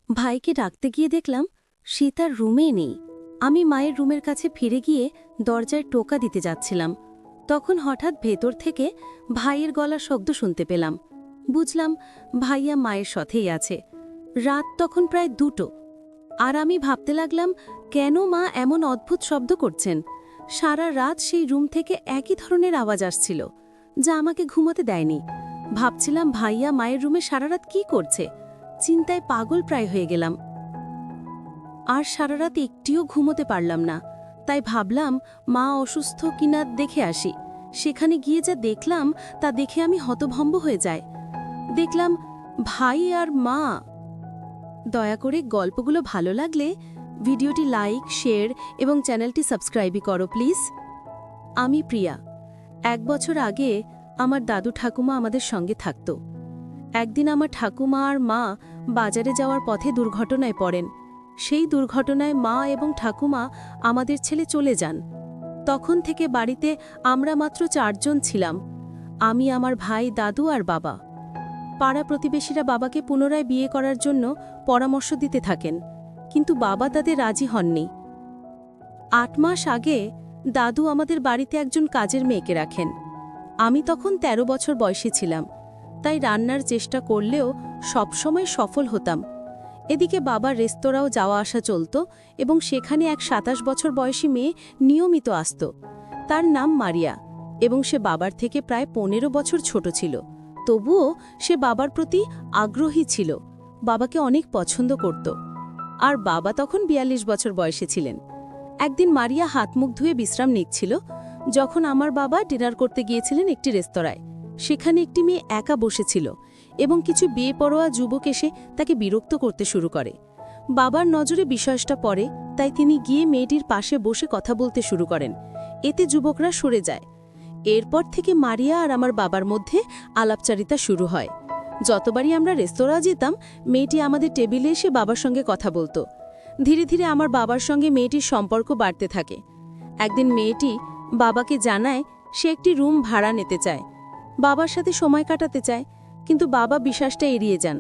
ভাইকে ডাকতে গিয়ে দেখলাম সে তার রুমেই নেই। আমি মায়ের রুমের কাছে ফিরে গিয়ে দরজায় টোকা দিতে যাচ্ছিলাম, তখন হঠাৎ ভেতর থেকে ভাইয়ের গলার শব্দ শুনতে পেলাম। বুঝলাম ভাইয়া মায়ের সাথেই আছে। রাত তখন প্রায় 2টো, আর আমি ভাবতে লাগলাম কেন মা এমন অদ্ভুত শব্দ করছেন। সারা রাত সেই রুম থেকে একই ধরনের আওয়াজ আসছিল, যা আমাকে ঘুমোতে দেয়নি। ভাবছিলাম ভাইয়া মায়ের রুমে সারা রাত কী করছে। চিন্তায় পাগল প্রায় হয়ে গেলাম, আর সারা রাত একটিও ঘুমোতে পারলাম না। তাই ভাবলাম মা অসুস্থ কিনা দেখে আসি। সেখানে গিয়ে যা দেখলাম তা দেখে আমি হতভম্ব হয়ে যাই। দেখলাম ভাই আর মা। দয়া করে গল্পগুলো ভালো লাগলে ভিডিওটি লাইক, শেয়ার এবং চ্যানেলটি সাবস্ক্রাইবই করো প্লিজ। আমি প্রিয়া। 1 বছর আগে আমার দাদু ঠাকুমা আমাদের সঙ্গে থাকত। একদিন আমার ঠাকুমা আর মা বাজারে যাওয়ার পথে দুর্ঘটনায় পড়েন। সেই দুর্ঘটনায় মা এবং ঠাকুমা আমাদের ছেলে চলে যান। তখন থেকে বাড়িতে আমরা মাত্র 4 জন ছিলাম, আমি, আমার ভাই, দাদু আর বাবা। পাড়া প্রতিবেশীরা বাবাকে পুনরায় বিয়ে করার জন্য পরামর্শ দিতে থাকেন, কিন্তু বাবা তাদের রাজি হননি। 8 মাস আগে দাদু আমাদের বাড়িতে একজন কাজের মেয়েকে রাখেন। আমি তখন 13 বছর বয়সী ছিলাম, তাই রান্নার চেষ্টা করলেও সবসময় সফল হতাম। এদিকে বাবার রেস্তোরাঁও যাওয়া আসা চলত, এবং সেখানে এক 27 বছর বয়সী মেয়ে নিয়মিত আসত। তার নাম মারিয়া, এবং সে বাবার থেকে প্রায় 15 বছর ছোট ছিল। তবুও সে বাবার প্রতি আগ্রহী ছিল, বাবাকে অনেক পছন্দ করত। আর বাবা তখন 42 বছর বয়সে ছিলেন। একদিন মারিয়া হাত মুখ ধুয়ে বিশ্রাম নিচ্ছিল, যখন আমার বাবা ডিনার করতে গিয়েছিলেন একটি রেস্তোরাঁয়। সেখানে একটি মেয়ে একা বসেছিল, এবং কিছু বেপরোয়া যুবক এসে তাকে বিরক্ত করতে শুরু করে। বাবার নজরে বিষয়টা পড়ে, তাই তিনি গিয়ে মেয়েটির পাশে বসে কথা বলতে শুরু করেন। এতে যুবকরা সরে যায়। এরপর থেকে মারিয়া আর আমার বাবার মধ্যে আলাপচারিতা শুরু হয়। যতবারই আমরা রেস্তোরাঁ যেতাম, মেয়েটি আমাদের টেবিলে এসে বাবার সঙ্গে কথা বলতো। ধীরে ধীরে আমার বাবার সঙ্গে মেয়েটির সম্পর্ক বাড়তে থাকে। একদিন মেয়েটি বাবাকে জানায় সে একটি রুম ভাড়া নিতে চায়, বাবার সাথে সময় কাটাতে চায়, কিন্তু বাবা বিশ্বাসটা এড়িয়ে যান।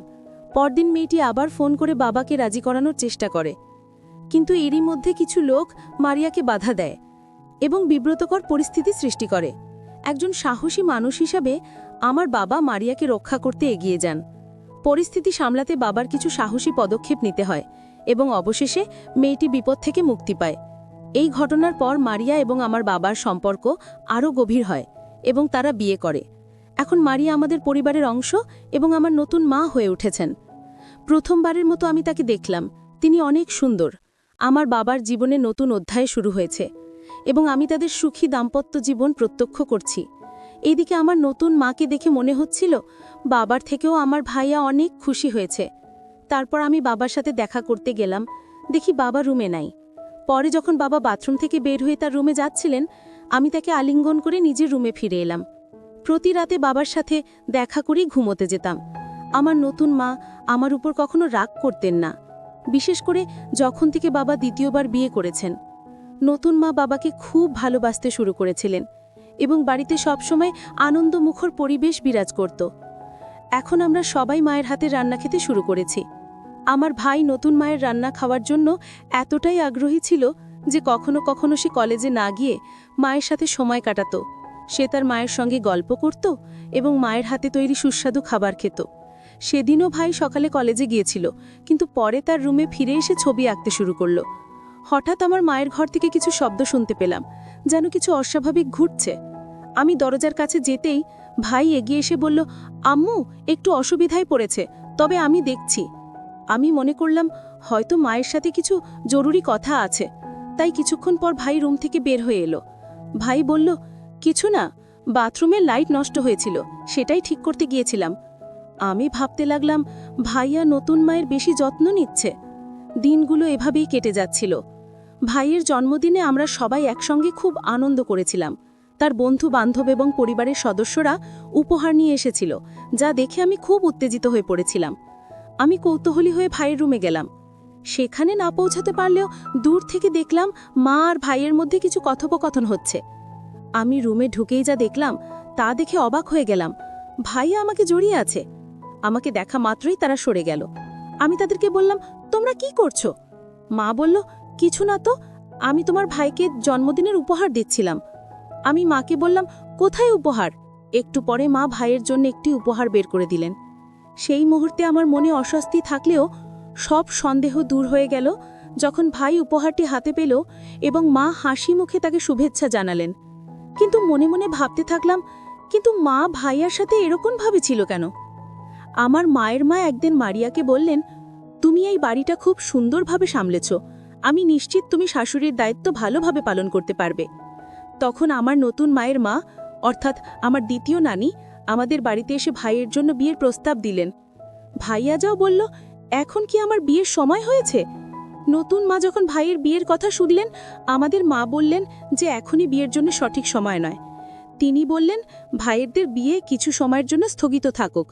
পরদিন মেয়েটি আবার ফোন করে বাবাকে রাজি করানোর চেষ্টা করে, কিন্তু এরই মধ্যে কিছু লোক মারিয়াকে বাধা দেয় এবং বিব্রতকর পরিস্থিতি সৃষ্টি করে। একজন সাহসী মানুষ হিসাবে আমার বাবা মারিয়াকে রক্ষা করতে এগিয়ে যান। পরিস্থিতি সামলাতে বাবার কিছু সাহসী পদক্ষেপ নিতে হয়, এবং অবশেষে মেয়েটি বিপদ থেকে মুক্তি পায়। এই ঘটনার পর মারিয়া এবং আমার বাবার সম্পর্ক আরও গভীর হয়, এবং তারা বিয়ে করে। এখন মারিয়া আমাদের পরিবারের অংশ এবং আমার নতুন মা হয়ে উঠেছেন। প্রথমবারের মতো আমি তাকে দেখলাম। তিনি অনেক সুন্দর। আমার বাবার জীবনে নতুন অধ্যায় শুরু হয়েছে, এবং আমি তাদের সুখী দাম্পত্য জীবন প্রত্যক্ষ করছি। এইদিকে আমার নতুন মাকে দেখে মনে হচ্ছিল বাবার থেকেও আমার ভাইয়া অনেক খুশি হয়েছে। তারপর আমি বাবার সাথে দেখা করতে গেলাম, দেখি বাবা রুমে নাই। পরে যখন বাবা বাথরুম থেকে বের হয়ে তার রুমে যাচ্ছিলেন, আমি তাকে আলিঙ্গন করে নিজের রুমে ফিরে এলাম। প্রতি রাতে বাবার সাথে দেখা করেই ঘুমোতে যেতাম। আমার নতুন মা আমার উপর কখনো রাগ করতেন না, বিশেষ করে যখন থেকে বাবা দ্বিতীয়বার বিয়ে করেছেন। নতুন মা বাবাকে খুব ভালোবাসতে শুরু করেছিলেন, এবং বাড়িতে সবসময় আনন্দমুখর পরিবেশ বিরাজ করত। এখন আমরা সবাই মায়ের হাতে রান্না খেতে শুরু করেছি। আমার ভাই নতুন মায়ের রান্না খাওয়ার জন্য এতটাই আগ্রহী ছিল যে কখনো কখনো সে কলেজে না গিয়ে মায়ের সাথে সময় কাটাত। সে তার মায়ের সঙ্গে গল্প করত এবং মায়ের হাতে তৈরি সুস্বাদু খাবার খেত। সেদিনও ভাই সকালে কলেজে গিয়েছিল, কিন্তু পরে তার রুমে ফিরে এসে ছবি আঁকতে শুরু করল। হঠাৎ আমার মায়ের ঘর থেকে কিছু শব্দ শুনতে পেলাম, যেন কিছু অস্বাভাবিক ঘটছে। আমি দরজার কাছে যেতেই ভাই এগিয়ে এসে বলল, আম্মু একটু অসুবিধায় পড়েছে, তবে আমি দেখছি। আমি মনে করলাম হয়তো মায়ের সাথে কিছু জরুরি কথা আছে, তাই কিছুক্ষণ পর ভাই রুম থেকে বের হয়ে এলো। ভাই বলল, কিছু না, বাথরুমের লাইট নষ্ট হয়েছিল, সেটাই ঠিক করতে গিয়েছিলাম। আমি ভাবতে লাগলাম ভাইয়া নতুন মায়ের বেশি যত্ন নিচ্ছে। দিনগুলো এভাবেই কেটে যাচ্ছিল। ভাইয়ের জন্মদিনে আমরা সবাই একসঙ্গে খুব আনন্দ করেছিলাম। তার বন্ধু বান্ধব এবং পরিবারের সদস্যরা উপহার নিয়ে এসেছিল, যা দেখে আমি খুব উত্তেজিত হয়ে পড়েছিলাম। আমি কৌতূহলী হয়ে ভাইয়ের রুমে গেলাম। সেখানে না পৌঁছাতে পারলেও দূর থেকে দেখলাম মা আর ভাইয়ের মধ্যে কিছু কথোপকথন হচ্ছে। আমি রুমে ঢুকেই যা দেখলাম তা দেখে অবাক হয়ে গেলাম। ভাইয়া আমাকে জড়িয়ে আছে। আমাকে দেখা মাত্রই তারা সরে গেল। আমি তাদেরকে বললাম, তোমরা কি করছো? মা বলল, কিছু না তো, আমি তোমার ভাইকে জন্মদিনের উপহার দিচ্ছিলাম। আমি মাকে বললাম, কোথায় উপহার? একটু পরে মা ভাইয়ের জন্য একটি উপহার বের করে দিলেন। সেই মুহূর্তে আমার মনে অস্বস্তি থাকলেও সব সন্দেহ দূর হয়ে গেল যখন ভাই উপহারটি হাতে পেল এবং মা হাসি মুখে তাকে শুভেচ্ছা জানালেন। কিন্তু মনে মনে ভাবতে থাকলাম, কিন্তু মা ভাইয়ার সাথে এরকমভাবে ছিল কেন? আমার মায়ের মা একদিন মারিয়াকে বললেন, তুমি এই বাড়িটা খুব সুন্দরভাবে সামলেছ, আমি নিশ্চিত তুমি শাশুড়ির দায়িত্ব ভালোভাবে পালন করতে পারবে। তখন আমার নতুন মায়ের মা, অর্থাৎ আমার দ্বিতীয় নানি, আমাদের বাড়িতে এসে ভাইয়ের জন্য বিয়ের প্রস্তাব দিলেন। ভাইয়া যাও বলল, এখন কি আমার বিয়ের সময় হয়েছে? নতুন মা যখন ভাইয়ের বিয়ের কথা শুনলেন, আমাদের মা বললেন যে এখনই বিয়ের জন্য সঠিক সময় নয়। তিনি বললেন, ভাইয়েরদের বিয়ে কিছু সময়ের জন্য স্থগিত থাকুক,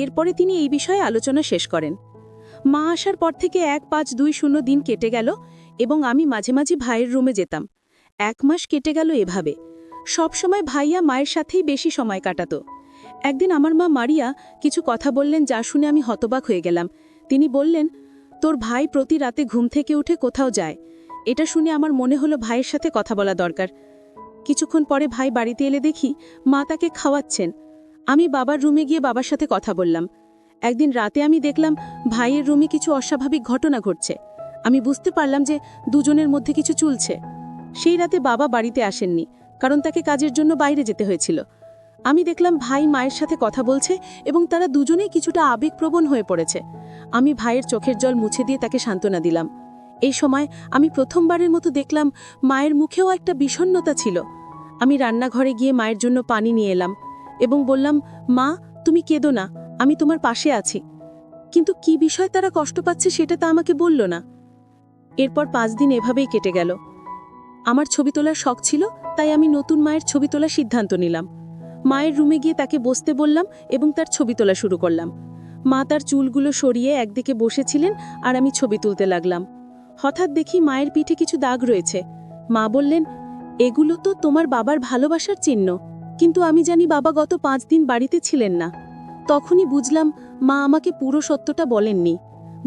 এরপরে তিনি এই বিষয়ে আলোচনা শেষ করেন। মা আসার পর থেকে 1-5-2-0 দিন কেটে গেল এবং আমি মাঝে মাঝে ভাইয়ের রুমে যেতাম। 1 মাস কেটে গেল এভাবে। সবসময় ভাইয়া মায়ের সাথেই বেশি সময় কাটাত। একদিন আমার মা মারিয়া কিছু কথা বললেন যা শুনে আমি হতবাক হয়ে গেলাম। তিনি বললেন, তোর ভাই প্রতি রাতে ঘুম থেকে উঠে কোথাও যায়। এটা শুনে আমার মনে হলো ভাইয়ের সাথে কথা বলা দরকার। কিছুক্ষণ পরে ভাই বাড়িতে এলে দেখি মা তাকে খাওয়াচ্ছেন। আমি বাবার রুমে গিয়ে বাবার সাথে কথা বললাম। একদিন রাতে আমি দেখলাম ভাইয়ের রুমে কিছু অস্বাভাবিক ঘটনা ঘটছে। আমি বুঝতে পারলাম যে দুজনের মধ্যে কিছু চলছে। সেই রাতে বাবা বাড়িতে আসেননি, কারণ তাকে কাজের জন্য বাইরে যেতে হয়েছিল। আমি দেখলাম ভাই মায়ের সাথে কথা বলছে এবং তারা দুজনেই কিছুটা আবেগপ্রবণ হয়ে পড়েছে। আমি ভাইয়ের চোখের জল মুছে দিয়ে তাকে সান্ত্বনা দিলাম। এই সময় আমি প্রথমবারের মতো দেখলাম মায়ের মুখেও একটা বিষণ্ণতা ছিল। আমি রান্নাঘরে গিয়ে মায়ের জন্য পানি নিয়ে এলাম এবং বললাম, মা, তুমি কেঁদো না, আমি তোমার পাশে আছি। কিন্তু কি বিষয় তারা কষ্ট পাচ্ছে সেটা তা আমাকে বলল না। এরপর 5 দিন এভাবেই কেটে গেল। আমার ছবি তোলার শখ ছিল, তাই আমি নতুন মায়ের ছবি তোলার সিদ্ধান্ত নিলাম। মায়ের রুমে গিয়ে তাকে বসতে বললাম এবং তার ছবি তোলা শুরু করলাম। মা তার চুলগুলো সরিয়ে একদিকে বসেছিলেন আর আমি ছবি তুলতে লাগলাম। হঠাৎ দেখি মায়ের পিঠে কিছু দাগ রয়েছে। মা বললেন, এগুলো তো তোমার বাবার ভালোবাসার চিহ্ন, কিন্তু আমি জানি বাবা গত 5 দিন বাড়িতে ছিলেন না। তখনই বুঝলাম মা আমাকে পুরো সত্যটা বলেননি।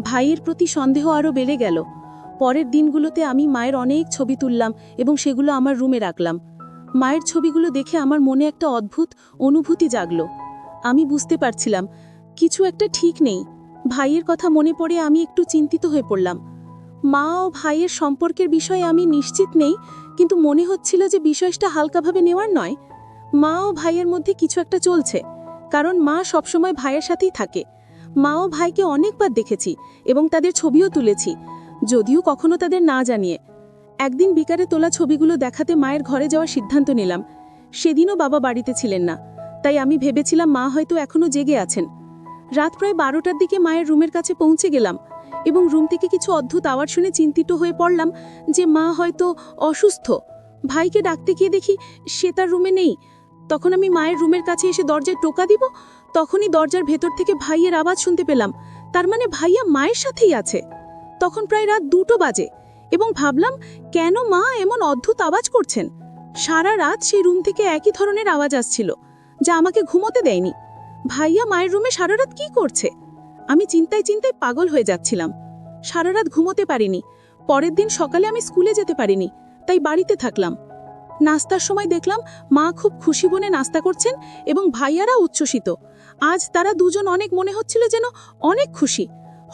ভাইয়ের প্রতি সন্দেহ আরও বেড়ে গেল। পরের দিনগুলোতে আমি মায়ের অনেক ছবি তুললাম এবং সেগুলো আমার রুমে রাখলাম। মায়ের ছবিগুলো দেখে আমার মনে একটা অদ্ভুত অনুভূতি জাগলো। আমি বুঝতে পারছিলাম কিছু একটা ঠিক নেই। ভাইয়ের কথা মনে পড়ে আমি একটু চিন্তিত হয়ে পড়লাম। মা ও ভাইয়ের সম্পর্কের বিষয়ে আমি নিশ্চিত নেই, কিন্তু মনে হচ্ছিল যে বিষয়টা হালকাভাবে নেওয়ার নয়। মা ও ভাইয়ের মধ্যে কিছু একটা চলছে, কারণ মা সবসময় ভাইয়ের সাথেই থাকে। মা ও ভাইকে অনেকবার দেখেছি এবং তাদের ছবিও তুলেছি, যদিও কখনো তাদের না জানিয়ে। একদিন বিকারে তোলা ছবিগুলো দেখাতে মায়ের ঘরে যাওয়ার সিদ্ধান্ত নিলাম। সেদিনও বাবা বাড়িতে ছিলেন না, তাই আমি ভেবেছিলাম মা হয়তো এখনো জেগে আছেন। রাত প্রায় 12টার দিকে মায়ের রুমের কাছে পৌঁছে গেলাম এবং রুম থেকে কিছু অদ্ভুত আওয়াজ শুনে চিন্তিত হয়ে পড়লাম যে মা হয়তো অসুস্থ। ভাইকে ডাকতে গিয়ে দেখি সে তার রুমে নেই। তখন আমি মায়ের রুমের কাছে এসে দরজায় টোকা দিব, তখনই দরজার ভেতর থেকে ভাইয়ের আওয়াজ শুনতে পেলাম। তার মানে ভাইয়া মায়ের সাথেই আছে। তখন প্রায় রাত 2টো বাজে এবং ভাবলাম, কেন মা এমন অদ্ভুত আওয়াজ করছেন? সারা রাত সেই রুম থেকে একই ধরনের আওয়াজ আসছিল, যা আমাকে ঘুমোতে দেয়নি। ভাইয়া মায়ের রুমে সারা রাত কি করছে? আমি চিন্তায় চিন্তায় পাগল হয়ে যাচ্ছিলাম। সারা রাত ঘুমোতে পারিনি। পরের দিন সকালে আমি স্কুলে যেতে পারিনি, তাই বাড়িতে থাকলাম। নাস্তার সময় দেখলাম মা খুব খুশি মনে নাস্তা করছেন এবং ভাইয়ারা উচ্ছ্বসিত। আজ তারা দুজন অনেক মনে হচ্ছিল যেন অনেক খুশি।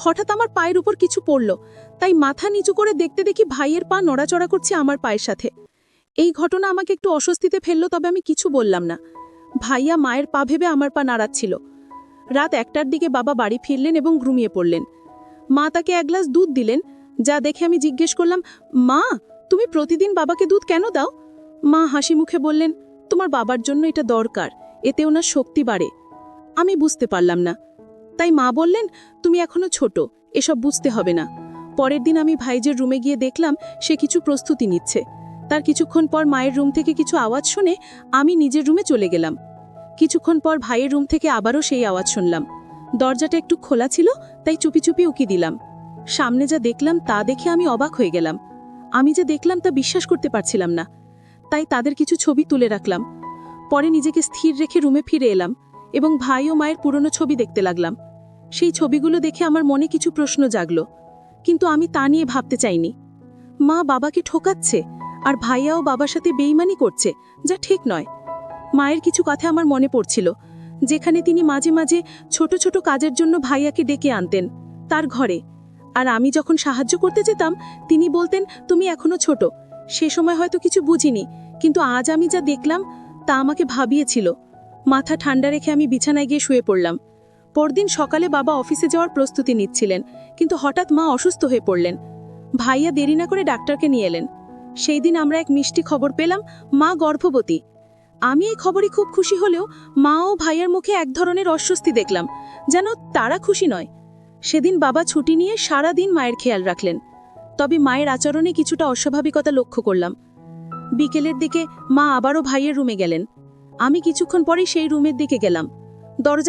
হঠাৎ আমার পায়ের উপর কিছু পড়ল, তাই মাথা নিচু করে দেখতে দেখি ভাইয়ের পা নড়াচড়া করছে আমার পায়ের সাথে। এই ঘটনা আমাকে একটু অস্বস্তিতে ফেলল, তবে আমি কিছু বললাম না। ভাইয়া মায়ের পা ভেবে আমার পা নাড়াচ্ছিল। রাত 1টার দিকে বাবা বাড়ি ফিরলেন এবং ঘুমিয়ে পড়লেন। মা তাকে 1 গ্লাস দুধ দিলেন, যা দেখে আমি জিজ্ঞেস করলাম, মা, তুমি প্রতিদিন বাবাকে দুধ কেন দাও? মা হাসি মুখে বললেন, তোমার বাবার জন্য এটা দরকার, এতে ওনার শক্তি বাড়ে। আমি বুঝতে পারলাম না। তাই মা বললেন, তুমি এখনো ছোট, এসব বুঝতে হবে না। পরের দিন আমি ভাইজের রুমে গিয়ে দেখলাম সে কিছু প্রস্তুতি নিচ্ছে। তার কিছুক্ষণ পর মায়ের রুম থেকে কিছু আওয়াজ শুনে আমি নিজের রুমে চলে গেলাম। কিছুক্ষণ পর ভাইয়ের রুম থেকে আবারও সেই আওয়াজ শুনলাম। দরজাটা একটু খোলা ছিল, তাই চুপি চুপি উকি দিলাম। সামনে যা দেখলাম তা দেখে আমি অবাক হয়ে গেলাম। আমি যে দেখলাম তা বিশ্বাস করতে পারছিলাম না, তাই তাদের কিছু ছবি তুলে রাখলাম। পরে নিজেকে স্থির রেখে রুমে ফিরে এলাম এবং ভাই ও মায়ের পুরনো ছবি দেখতে লাগলাম। সেই ছবিগুলো দেখে আমার মনে কিছু প্রশ্ন জাগলো, কিন্তু আমি তা নিয়ে ভাবতে চাইনি। মা বাবাকে ঠকাচ্ছে, আর ভাইয়াও বাবার সাথে বেইমানি করছে, যা ঠিক নয়। মায়ের কিছু কথা আমার মনে পড়ছিল, যেখানে তিনি মাঝে মাঝে ছোট ছোট কাজের জন্য ভাইয়াকে ডেকে আনতেন তার ঘরে, আর আমি যখন সাহায্য করতে যেতাম তিনি বলতেন, তুমি এখনো ছোট। সে সময় হয়তো কিছু বুঝিনি, কিন্তু আজ আমি যা দেখলাম তা আমাকে ভাবিয়েছিল। মাথা ঠান্ডা রেখে আমি বিছানায় গিয়ে শুয়ে পড়লাম। পরদিন সকালে বাবা অফিসে যাওয়ার প্রস্তুতি নিচ্ছিলেন, কিন্তু হঠাৎ মা অসুস্থ হয়ে পড়লেন। ভাইয়া দেরি না করে ডাক্তারকে নিয়ে এলেন। সেই দিন আমরা এক মিষ্টি খবর পেলাম, মা গর্ভবতী। আমি এই খবরে খুব খুশি হলেও মা ও ভাইয়ার মুখে এক ধরনের অস্বস্তি দেখলাম, যেন তারা খুশি নয়। সেদিন বাবা ছুটি নিয়ে সারা দিন মায়ের খেয়াল রাখলেন, তবে মায়ের আচরণে কিছুটা অস্বাভাবিকতা লক্ষ্য করলাম। বিকেলের দিকে মা আবারও ভাইয়ের রুমে গেলেন। আমি কিছুক্ষণ পরেই সেই রুমের দিকে গেলাম। দরজা